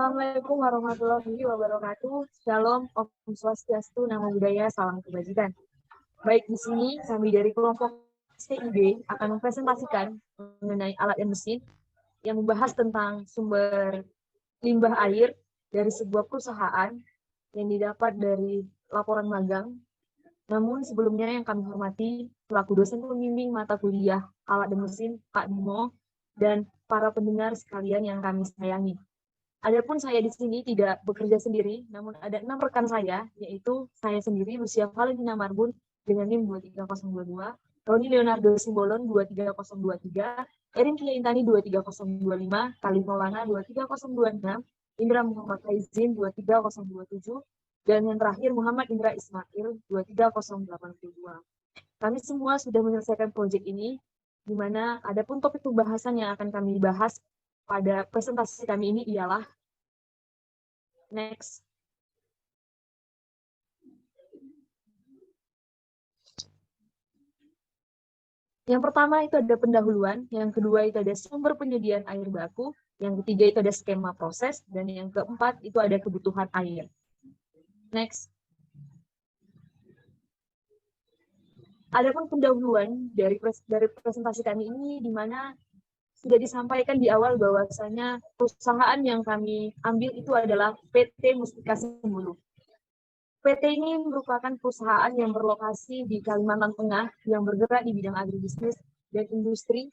Assalamualaikum warahmatullahi wabarakatuh. Shalom, Om Swastiastu, Namo Buddhaya, salam kebajikan. Baik, di sini kami dari kelompok STIB akan mempresentasikan mengenai alat dan mesin yang membahas tentang sumber limbah air dari sebuah perusahaan yang didapat dari laporan magang. Namun sebelumnya yang kami hormati selaku dosen pembimbing mata kuliah alat dan mesin Pak Bimo dan para pendengar sekalian yang kami sayangi. Adapun saya di sini tidak bekerja sendiri, namun ada 6 rekan saya, yaitu saya sendiri, Lucia Valentina Marbun, dengan NIM 23022, Roni Leonardo Simbolon 23023, Erin Kia Intani 23025, Khalif Maulana 23026, Indra Muhammad Aizin 23027, dan yang terakhir Muhammad Indra Ismail 23082. Kami semua sudah menyelesaikan proyek ini, di mana adapun topik pembahasan yang akan kami bahas pada presentasi kami ini ialah next. Yang pertama itu ada pendahuluan, yang kedua itu ada sumber penyediaan air baku, yang ketiga itu ada skema proses, dan yang keempat itu ada kebutuhan air. Next. Adapun pendahuluan dari presentasi kami ini, di mana sudah disampaikan di awal bahwasanya perusahaan yang kami ambil itu adalah PT Mustika Sembulu. PT ini merupakan perusahaan yang berlokasi di Kalimantan Tengah yang bergerak di bidang agribisnis dan industri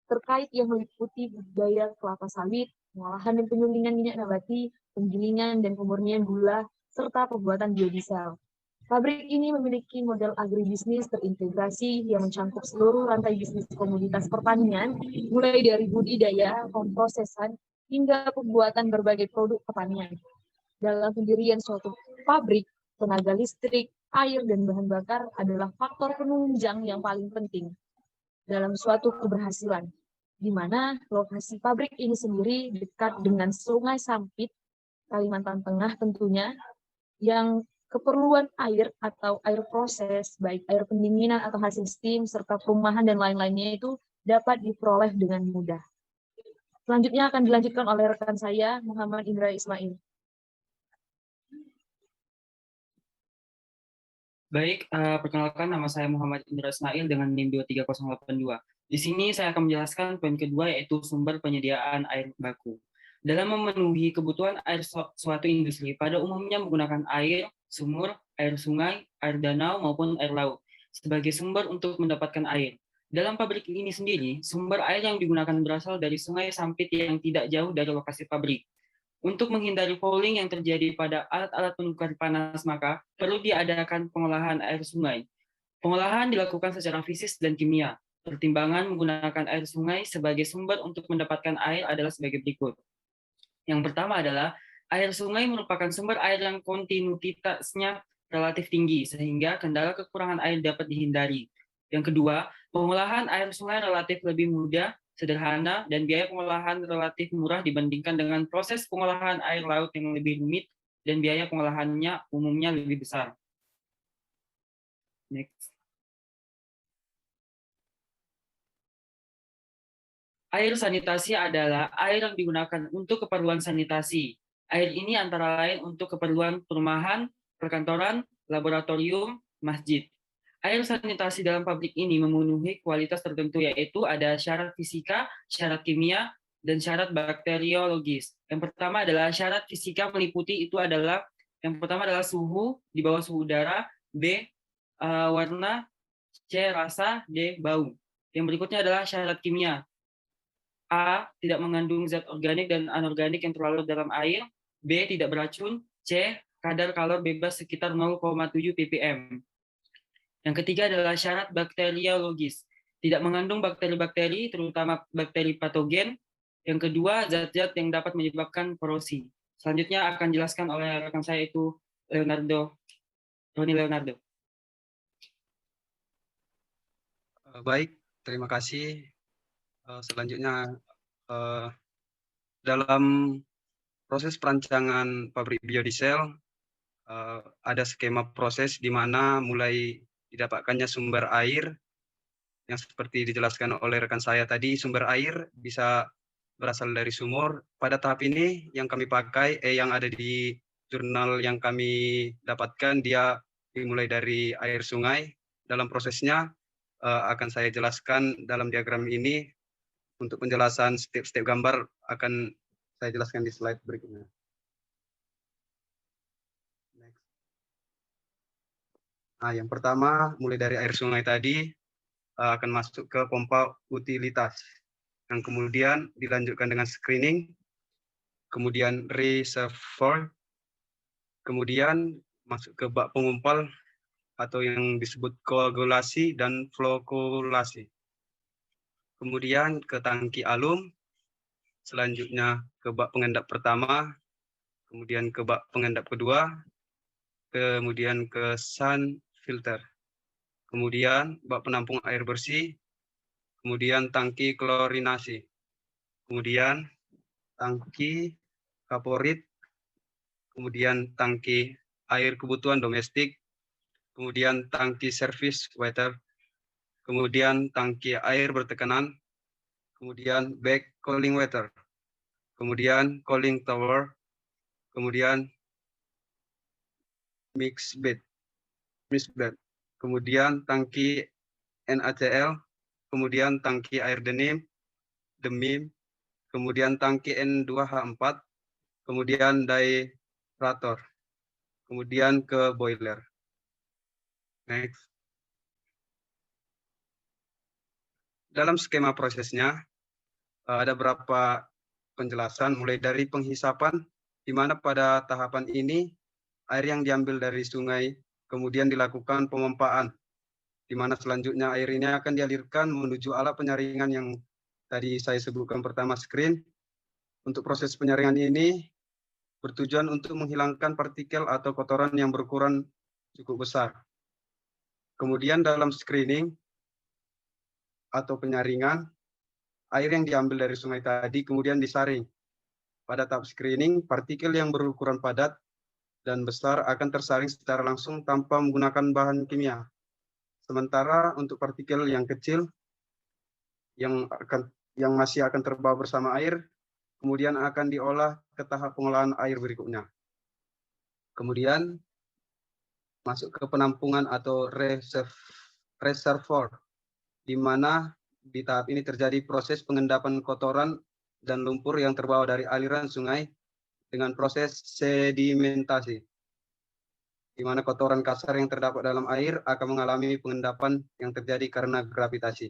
terkait yang meliputi budidaya kelapa sawit, pengolahan dan penyulingan minyak nabati, penggilingan dan pemurnian gula, serta pembuatan biodiesel. Pabrik ini memiliki model agribisnis terintegrasi yang mencakup seluruh rantai bisnis komoditas pertanian, mulai dari budidaya, pemprosesan, hingga pembuatan berbagai produk pertanian. Dalam pendirian suatu pabrik, tenaga listrik, air, dan bahan bakar adalah faktor penunjang yang paling penting dalam suatu keberhasilan, di mana lokasi pabrik ini sendiri dekat dengan Sungai Sampit, Kalimantan Tengah tentunya, yang keperluan air atau air proses, baik air pendinginan atau hasil steam, serta perumahan dan lain-lainnya itu dapat diperoleh dengan mudah. Selanjutnya akan dilanjutkan oleh rekan saya, Muhammad Indra Ismail. Baik, perkenalkan nama saya Muhammad Indra Ismail dengan NIM 23082. Di sini saya akan menjelaskan poin kedua, yaitu sumber penyediaan air baku. Dalam memenuhi kebutuhan air suatu industri, pada umumnya menggunakan air, sumur, air sungai, air danau, maupun air laut sebagai sumber untuk mendapatkan air. Dalam pabrik ini sendiri, sumber air yang digunakan berasal dari Sungai Sampit yang tidak jauh dari lokasi pabrik. Untuk menghindari fouling yang terjadi pada alat-alat penukar panas, maka perlu diadakan pengolahan air sungai. Pengolahan dilakukan secara fisik dan kimia. Pertimbangan menggunakan air sungai sebagai sumber untuk mendapatkan air adalah sebagai berikut. Yang pertama adalah air sungai merupakan sumber air yang kontinuitasnya relatif tinggi, sehingga kendala kekurangan air dapat dihindari. Yang kedua, pengolahan air sungai relatif lebih mudah, sederhana, dan biaya pengolahan relatif murah dibandingkan dengan proses pengolahan air laut yang lebih rumit dan biaya pengolahannya umumnya lebih besar. Next. Air sanitasi adalah air yang digunakan untuk keperluan sanitasi. Air ini antara lain untuk keperluan perumahan, perkantoran, laboratorium, masjid. Air sanitasi dalam pabrik ini memenuhi kualitas tertentu, yaitu ada syarat fisika, syarat kimia, dan syarat bakteriologis. Yang pertama adalah syarat fisika meliputi itu adalah yang pertama adalah suhu di bawah suhu udara, B warna, C rasa, D bau. Yang berikutnya adalah syarat kimia. A. Tidak mengandung zat organik dan anorganik yang terlarut dalam air. B. Tidak beracun. C. Kadar kalor bebas sekitar 0,7 ppm. Yang ketiga adalah syarat bakteriologis. Tidak mengandung bakteri-bakteri, terutama bakteri patogen. Yang kedua, zat-zat yang dapat menyebabkan korosi. Selanjutnya akan dijelaskan oleh rekan saya, itu Roni Leonardo. Baik, terima kasih. Selanjutnya, dalam proses perancangan pabrik biodiesel, ada skema proses di mana mulai didapatkannya sumber air, yang seperti dijelaskan oleh rekan saya tadi, sumber air bisa berasal dari sumur. Pada tahap ini yang kami pakai, yang ada di jurnal yang kami dapatkan, dia dimulai dari air sungai. Dalam prosesnya akan saya jelaskan dalam diagram ini. Untuk penjelasan step-step gambar akan saya jelaskan di slide berikutnya. Nah, yang pertama mulai dari air sungai tadi akan masuk ke pompa utilitas, yang kemudian dilanjutkan dengan screening, kemudian reservoir, kemudian masuk ke bak pengumpal atau yang disebut koagulasi dan flokulasi. Kemudian ke tangki alum, selanjutnya ke bak pengendap pertama, kemudian ke bak pengendap kedua, kemudian ke sun filter, kemudian bak penampung air bersih, kemudian tangki klorinasi, kemudian tangki kaporit, kemudian tangki air kebutuhan domestik, kemudian tangki service water, kemudian tangki air bertekanan, kemudian back cooling water, kemudian cooling tower, kemudian mixed bed, kemudian tangki NaCl, kemudian tangki air demim, kemudian tangki N2H4, kemudian dilator, kemudian ke boiler. Next. Dalam skema prosesnya ada beberapa penjelasan mulai dari penghisapan, di mana pada tahapan ini air yang diambil dari sungai kemudian dilakukan pemompaan, di mana selanjutnya air ini akan dialirkan menuju alat penyaringan yang tadi saya sebutkan pertama, screen. Untuk proses penyaringan ini bertujuan untuk menghilangkan partikel atau kotoran yang berukuran cukup besar. Kemudian dalam screening atau penyaringan, air yang diambil dari sungai tadi kemudian disaring. Pada tahap screening, partikel yang berukuran padat dan besar akan tersaring secara langsung tanpa menggunakan bahan kimia. Sementara untuk partikel yang kecil yang masih akan terbawa bersama air, kemudian akan diolah ke tahap pengolahan air berikutnya. Kemudian masuk ke penampungan atau reservoir, di mana di tahap ini terjadi proses pengendapan kotoran dan lumpur yang terbawa dari aliran sungai dengan proses sedimentasi, di mana kotoran kasar yang terdapat dalam air akan mengalami pengendapan yang terjadi karena gravitasi.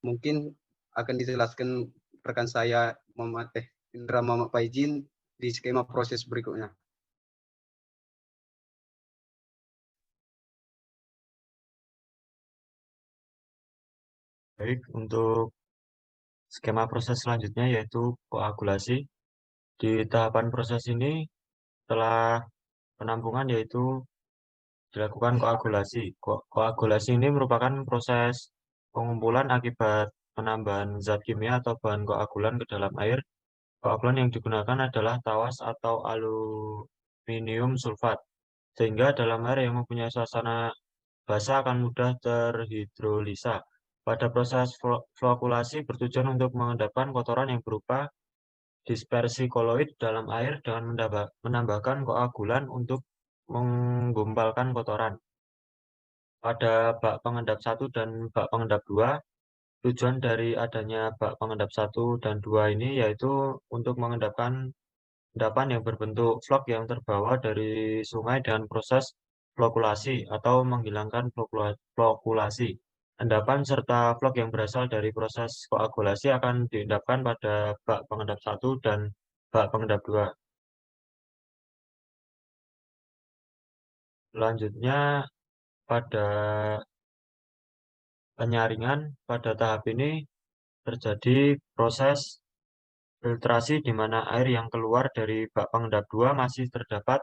Mungkin akan dijelaskan rekan saya Indra Muhammad Faizin di skema proses berikutnya. Baik, untuk skema proses selanjutnya yaitu koagulasi. Di tahapan proses ini setelah penampungan yaitu dilakukan koagulasi. Koagulasi ini merupakan proses pengumpulan akibat penambahan zat kimia atau bahan koagulan ke dalam air. Koagulan yang digunakan adalah tawas atau aluminium sulfat, sehingga dalam air yang mempunyai suasana basah akan mudah terhidrolisa. Pada proses flokulasi bertujuan untuk mengendapkan kotoran yang berupa dispersi koloid dalam air dengan menambahkan koagulan untuk menggumpalkan kotoran. Pada bak pengendap 1 dan bak pengendap 2, tujuan dari adanya bak pengendap 1 dan 2 ini yaitu untuk mengendapkan endapan yang berbentuk vlog yang terbawa dari sungai dengan proses flokulasi atau menghilangkan flokulasi. Endapan serta vlog yang berasal dari proses koagulasi akan diendapkan pada bak pengendap 1 dan bak pengendap 2. Selanjutnya pada penyaringan, pada tahap ini terjadi proses filtrasi di mana air yang keluar dari bak pengendap 2 masih terdapat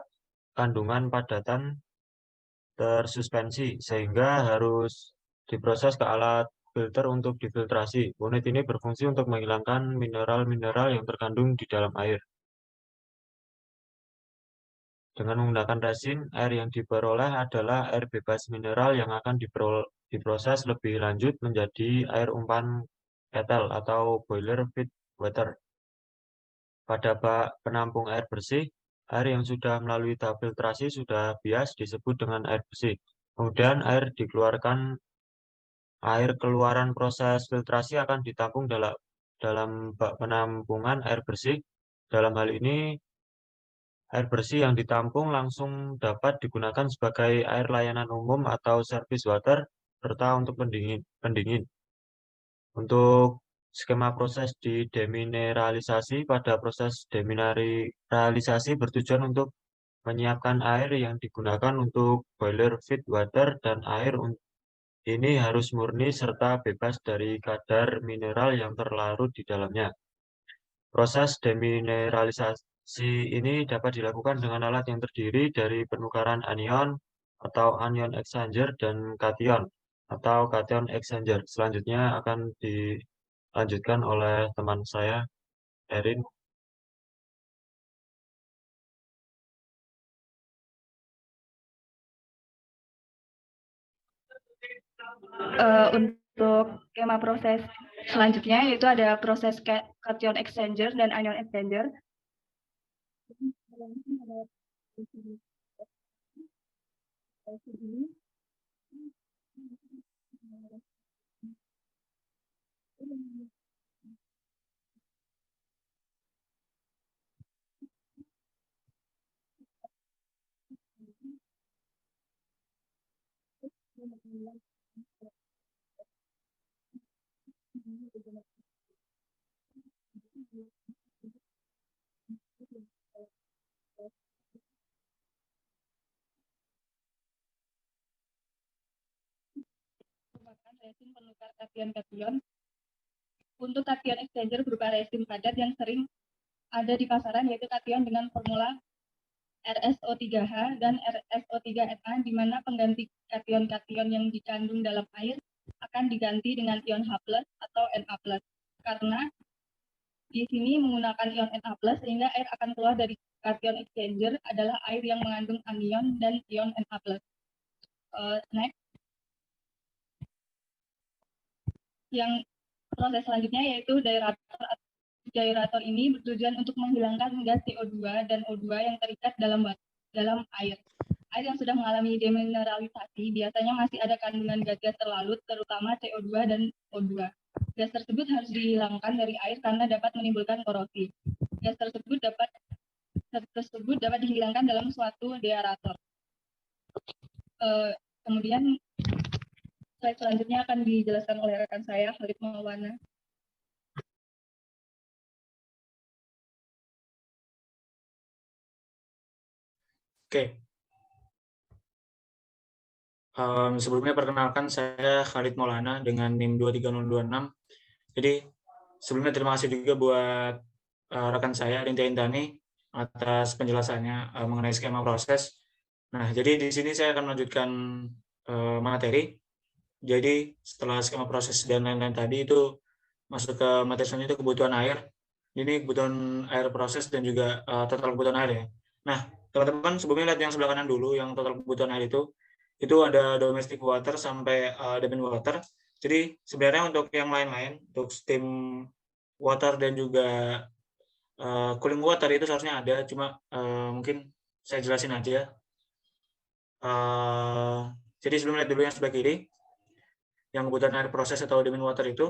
kandungan padatan tersuspensi, sehingga harus diproses ke alat filter untuk difiltrasi. Unit ini berfungsi untuk menghilangkan mineral-mineral yang terkandung di dalam air. Dengan menggunakan resin, air yang diperoleh adalah air bebas mineral yang akan diproses lebih lanjut menjadi air umpan etel atau boiler feed water. Pada bak penampung air bersih, air yang sudah melalui tahap filtrasi sudah bias disebut dengan air bersih. Kemudian air keluaran proses filtrasi akan ditampung dalam bak penampungan air bersih. Dalam hal ini, air bersih yang ditampung langsung dapat digunakan sebagai air layanan umum atau service water, serta untuk pendingin. Untuk skema proses di demineralisasi, pada proses demineralisasi bertujuan untuk menyiapkan air yang digunakan untuk boiler feed water, dan air ini harus murni serta bebas dari kadar mineral yang terlarut di dalamnya. Proses demineralisasi ini dapat dilakukan dengan alat yang terdiri dari penukaran anion atau anion exchanger dan kation atau cation exchanger. Selanjutnya akan dilanjutkan oleh teman saya, Erin. Untuk skema proses selanjutnya yaitu ada proses cation exchanger dan anion exchanger. Resin penukar kation-kation. Untuk cation exchanger berupa resin padat yang sering ada di pasaran, yaitu kation dengan formula RSO3H dan RSO3Na, di mana pengganti kation-kation yang dikandung dalam air akan diganti dengan ion H+ atau Na+. Karena di sini menggunakan ion Na+, sehingga air akan keluar dari cation exchanger adalah air yang mengandung anion dan ion Na+. Next. Yang proses selanjutnya yaitu diurator. Diurator ini bertujuan untuk menghilangkan gas CO2 dan O2 yang terikat dalam air. Air yang sudah mengalami demineralisasi biasanya masih ada kandungan gas-gas terlarut, terutama CO2 dan O2. Gas tersebut harus dihilangkan dari air karena dapat menimbulkan korosi. Gas tersebut dapat dihilangkan dalam suatu deaerator. Kemudian slide selanjutnya akan dijelaskan oleh rekan saya, Khalid Maulana. Oke. Sebelumnya perkenalkan, saya Khalid Maulana dengan NIM 23026. Jadi sebelumnya terima kasih juga buat rekan saya Rintia Intani atas penjelasannya mengenai skema proses. Nah, jadi di sini saya akan melanjutkan materi. Jadi setelah skema proses dan lain-lain tadi itu masuk ke materi selanjutnya, kebutuhan air. Ini kebutuhan air proses dan juga total kebutuhan air ya. Nah, teman-teman sebelumnya lihat yang sebelah kanan dulu, yang total kebutuhan air itu ada domestic water sampai demand water. Jadi sebenarnya untuk yang lain-lain, untuk steam water dan juga cooling water itu seharusnya ada, cuma mungkin saya jelasin aja. Jadi sebelum lihat dulu yang sebelah kiri, yang kebutuhan air proses atau demand water itu.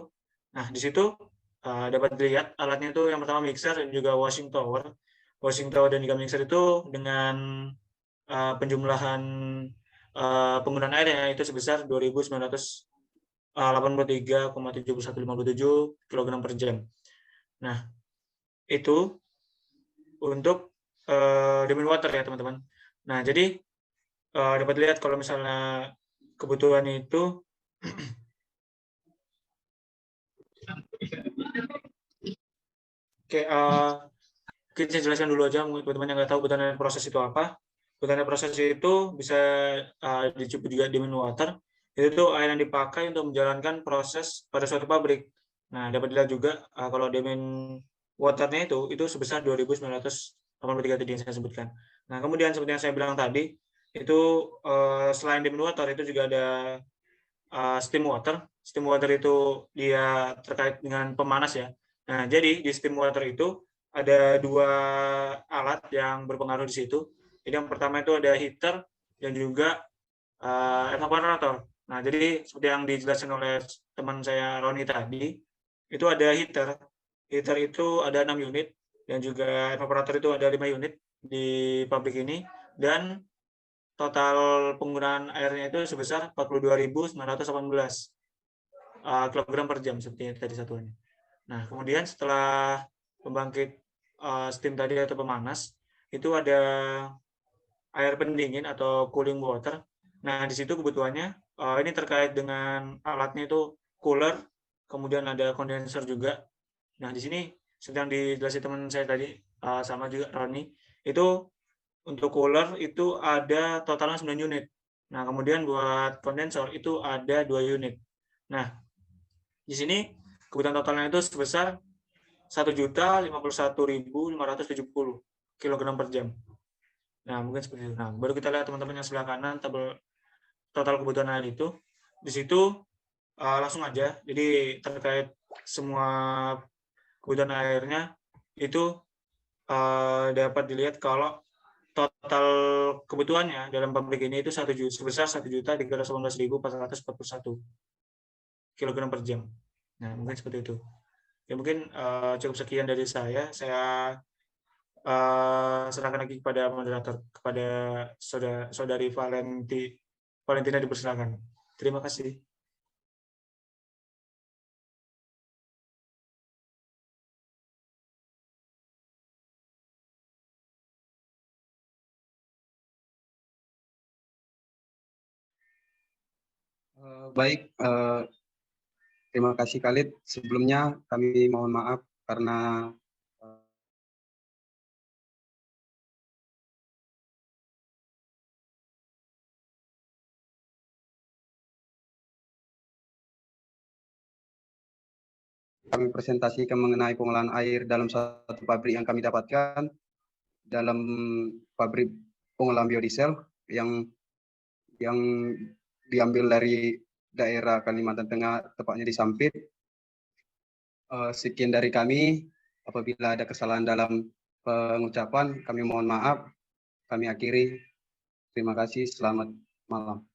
Nah, di situ dapat dilihat alatnya itu yang pertama mixer dan juga washing tower. Washing tower dan juga mixer itu dengan penjumlahan penggunaan airnya itu sebesar 2.983,7157 kg per jam. Nah, itu untuk demand water ya teman-teman. Nah, jadi dapat dilihat kalau misalnya kebutuhan itu Oke, saya jelaskan dulu aja mungkin teman-teman yang nggak tahu kebutuhan air proses itu apa. Kebutuhan air proses itu bisa disebut juga demand water. Itu tuh air yang dipakai untuk menjalankan proses pada suatu pabrik. Nah, dapat dilihat juga kalau demand waternya itu sebesar 2.983 tadi yang saya sebutkan. Nah, kemudian seperti yang saya bilang tadi, itu selain demand water itu juga ada steam water. Steam water itu dia terkait dengan pemanas ya. Nah, jadi di steam water itu ada 2 alat yang berpengaruh di situ. Jadi yang pertama itu ada heater dan juga evaporator. Nah, jadi seperti yang dijelaskan oleh teman saya Roni tadi, itu ada heater. Heater itu ada 6 unit dan juga evaporator itu ada 5 unit di pabrik ini, dan total penggunaan airnya itu sebesar 42.918 kilogram per jam seperti tadi satuannya. Nah, kemudian setelah pembangkit steam tadi atau pemanas, itu ada air pendingin atau cooling water. Nah, di situ kebutuhannya ini terkait dengan alatnya itu cooler, kemudian ada kondenser juga. Nah, di sini sedang dijelasin teman saya tadi, sama juga Roni, itu untuk cooler itu ada totalnya 9 unit. Nah, kemudian buat kondensor itu ada 2 unit. Nah, di sini kebutuhan totalnya itu sebesar 1.051.570 kg per jam. Nah, mungkin seperti itu. Nah, baru kita lihat teman-teman yang sebelah kanan tabel total kebutuhan air itu. Di situ langsung aja. Jadi terkait semua kebutuhan airnya itu dapat dilihat kalau total kebutuhannya dalam pabrik ini itu sebesar 1.318.441 kg per jam. Nah, mungkin seperti itu. Ya, mungkin cukup sekian dari saya. Saya serahkan lagi kepada moderator, kepada saudari Valentina, dipersilakan. Terima kasih. Baik, terima kasih Khalid. Sebelumnya kami mohon maaf karena kami presentasikan mengenai pengolahan air dalam satu pabrik yang kami dapatkan, dalam pabrik pengolahan biodiesel yang diambil dari daerah Kalimantan Tengah, tepatnya di Sampit. Sekian dari kami. Apabila ada kesalahan dalam pengucapan, kami mohon maaf. Kami akhiri. Terima kasih. Selamat malam.